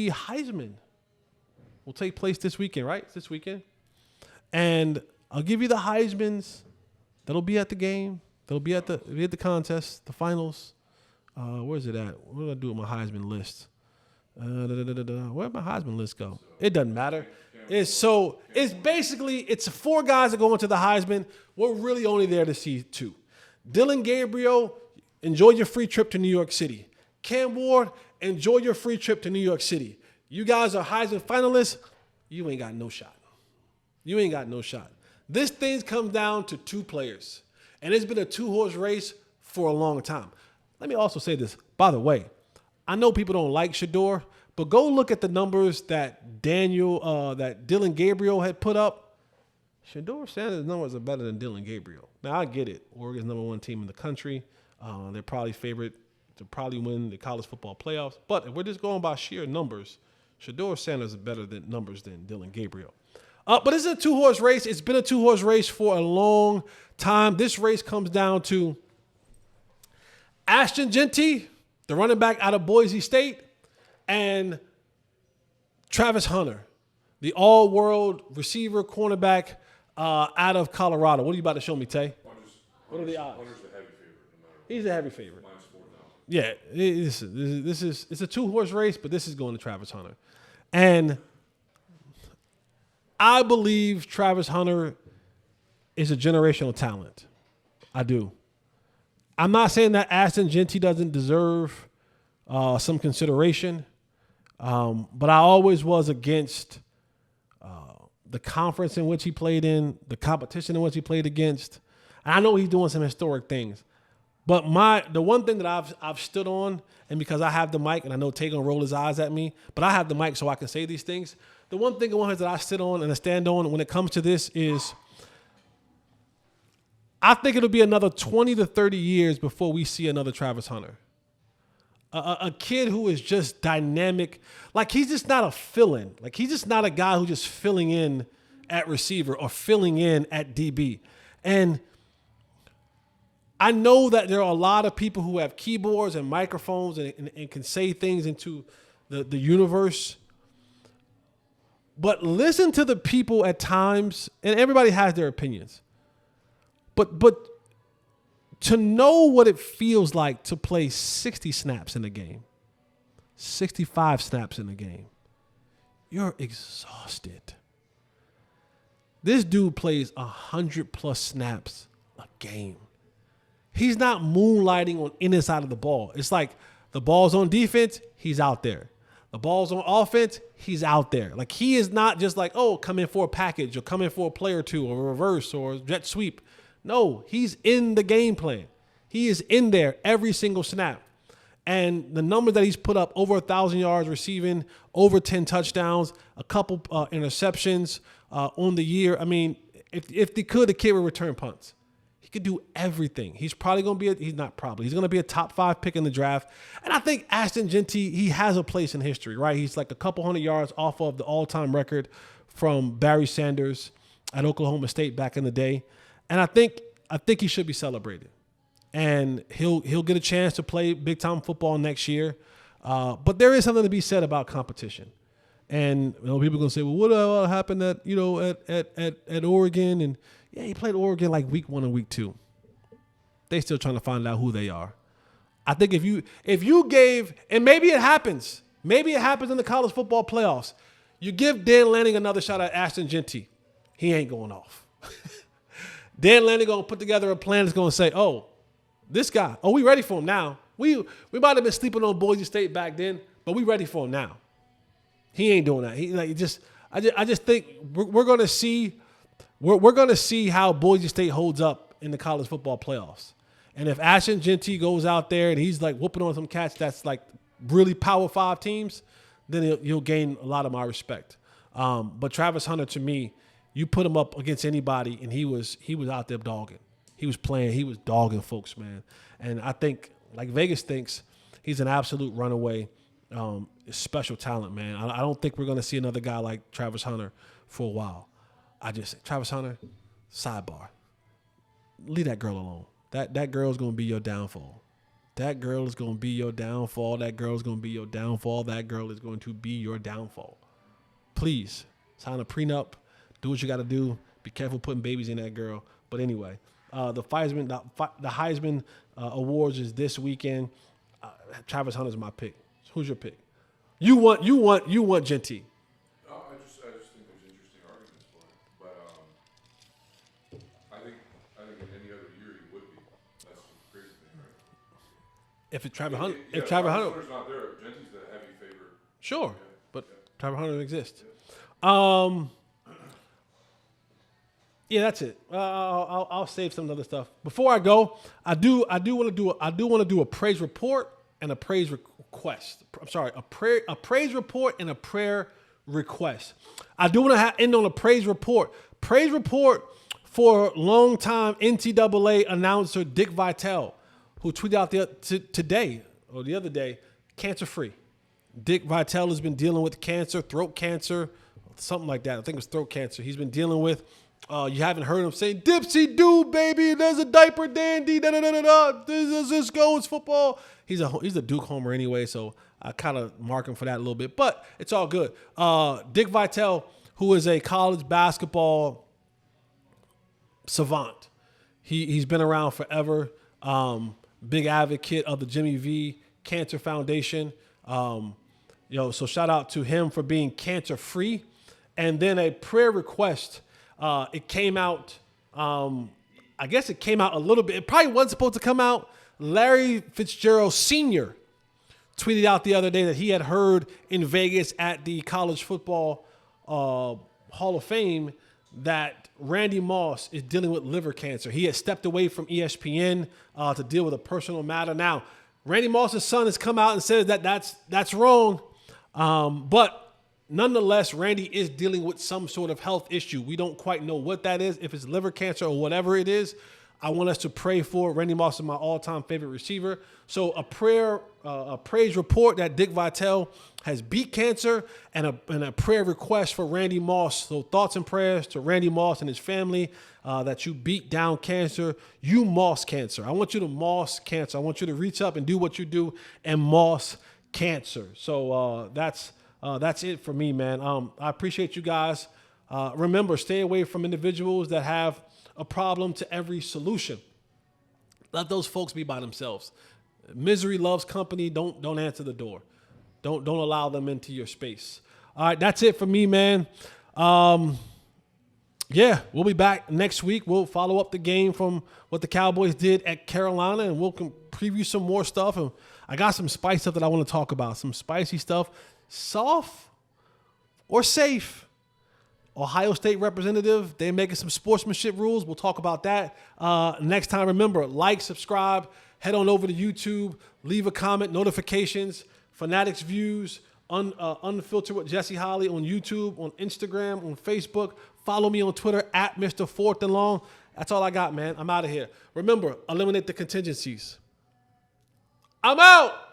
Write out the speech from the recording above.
the Heisman will take place this weekend, right? It's this weekend. And I'll give you the Heismans that'll be at the game. They'll be at the contest, the finals. Where's it at? What do I do with my Heisman list? Where'd my Heisman list go? It doesn't matter. It's basically 4 guys that go into the Heisman. We're really only there to see 2. Dylan Gabriel, enjoy your free trip to New York City. Cam Ward, enjoy your free trip to New York City. You guys are Heisman finalists. You ain't got no shot. You ain't got no shot. This thing comes down to 2 players. And it's been a 2-horse race for a long time. Let me also say this. By the way, I know people don't like Shedeur, but go look at the numbers that Dylan Gabriel had put up. Shedeur Sanders' numbers are better than Dylan Gabriel. Now, I get it. Oregon's #1 team in the country. They're probably favorite to probably win the college football playoffs. But if we're just going by sheer numbers, Shedeur Sanders is better than numbers than Dylan Gabriel. But it's a 2-horse race. It's been a 2-horse race for a long time. This race comes down to Ashton Jeanty, the running back out of Boise State, and Travis Hunter, the all-world receiver cornerback out of Colorado. What are you about to show me, Tay? What are the odds? Hunter's the heavy favorite. He's a heavy favorite. Minus 4,000. Yeah, it's a 2-horse race, but this is going to Travis Hunter. And I believe Travis Hunter is a generational talent. I do. I'm not saying that Ashton Jeanty doesn't deserve some consideration, but I always was against the conference in which he played in, the competition in which he played against. And I know he's doing some historic things, but the one thing that I've stood on, and because I have the mic, and I know Tay gonna roll his eyes at me, but I have the mic so I can say these things. The one thing that I sit on and I stand on when it comes to this is I think it'll be another 20 to 30 years before we see another Travis Hunter. A kid who is just dynamic. Like, he's just not a fill-in. Like, he's just not a guy who's just filling in at receiver or filling in at DB. And I know that there are a lot of people who have keyboards and microphones and can say things into the universe. But listen to the people at times, and everybody has their opinions. But to know what it feels like to play 60 snaps in a game, 65 snaps in a game, you're exhausted. This dude plays 100+ snaps a game. He's not moonlighting on any side of the ball. It's like the ball's on defense, he's out there. The ball's on offense, he's out there. Like, he is not just like, oh, come in for a package or come in for a play or two or a reverse or a jet sweep. No, he's in the game plan. He is in there every single snap. And the numbers that he's put up, over 1,000 yards receiving, over 10 touchdowns, a couple interceptions on the year. I mean, if they could, the kid would return punts. He could do everything. He's probably going to be he's going to be a top 5 pick in the draft. And I think Ashton Jeanty, he has a place in history, right? He's like a couple hundred yards off of the all-time record from Barry Sanders at Oklahoma State back in the day. And I think he should be celebrated. And he'll get a chance to play big-time football next year. But there is something to be said about competition. And people are going to say, well, what happened at Oregon? And yeah, he played Oregon like week 1 and week 2. They still trying to find out who they are. I think if you gave, and maybe it happens in the college football playoffs, you give Dan Lanning another shot at Ashton Jeanty, he ain't going off. Dan Lanning going to put together a plan that's going to say, oh, this guy, we ready for him now. We might have been sleeping on Boise State back then, but we ready for him now. He ain't doing that. I just think we're going to see we're going to see how Boise State holds up in the college football playoffs. And if Ashton Jeanty goes out there and he's like whooping on some cats that's like really Power 5 teams, then he'll gain a lot of my respect. But Travis Hunter, to me, you put him up against anybody, and he was out there dogging. He was playing. He was dogging folks, man. And I think, like Vegas thinks, he's an absolute runaway, special talent, man. I don't think we're going to see another guy like Travis Hunter for a while. Travis Hunter, sidebar. Leave that girl alone. That girl's going to be your downfall. That girl is going to be your downfall. That girl is going to be your downfall. That girl is going to be your downfall. Please sign a prenup. Do what you got to do. Be careful putting babies in that girl. But anyway, the Heisman Awards is this weekend. Travis Hunter's my pick. Who's your pick? You want Jeanty. No, I just think there's interesting arguments for it. But I think in any other year he would be. That's the crazy thing, right? If Travis Hunter, Hunter's not there, Jeanty's the heavy favorite. Sure, but Travis Hunter exists. Yeah. Yeah, that's it. I'll save some other stuff. Before I go, I do want to do a praise report and a praise request. I'm sorry, a praise report and a prayer request. I do want to end on a praise report. Praise report for longtime NCAA announcer Dick Vitale, who tweeted out today or the other day, cancer free. Dick Vitale has been dealing with cancer, throat cancer, something like that. I think it was throat cancer. He's been dealing with. You haven't heard him say, "Dipsy do, baby, there's a diaper dandy, da-da-da-da-da, this goes football." He's a Duke homer anyway, so I kind of mark him for that a little bit. But it's all good. Dick Vitale, who is a college basketball savant. He's been around forever. Big advocate of the Jimmy V Cancer Foundation. So shout out to him for being cancer-free. And then a prayer request. It came out, I guess it came out a little bit. It probably wasn't supposed to come out. Larry Fitzgerald Sr. tweeted out the other day that he had heard in Vegas at the College Football Hall of Fame that Randy Moss is dealing with liver cancer. He had stepped away from ESPN to deal with a personal matter. Now, Randy Moss's son has come out and said that that's wrong. But nonetheless, Randy is dealing with some sort of health issue. We don't quite know what that is, if it's liver cancer or whatever it is. I want us to pray for Randy Moss is my all-time favorite receiver. So a praise report that Dick Vitale has beat cancer and a prayer request for Randy Moss. So thoughts and prayers to Randy Moss and his family that you beat down cancer. You Moss cancer. I want you to Moss cancer. I want you to reach up and do what you do and Moss cancer. So that's it for me, man. I appreciate you guys. Remember, stay away from individuals that have a problem to every solution. Let those folks be by themselves. Misery loves company. Don't answer the door. Don't allow them into your space. All right, that's it for me, man. We'll be back next week. We'll follow up the game from what the Cowboys did at Carolina, and we'll preview some more stuff. And I got some spicy stuff that I want to talk about. Some spicy stuff. Soft or safe? Ohio State representative, they're making some sportsmanship rules. We'll talk about that next time. Remember, like, subscribe, head on over to YouTube, leave a comment, notifications, Fanatics Views, Unfiltered with Jesse Holley on YouTube, on Instagram, on Facebook. Follow me on Twitter at Mr. Fourth and Long. That's all I got, man. I'm out of here. Remember, eliminate the contingencies. I'm out.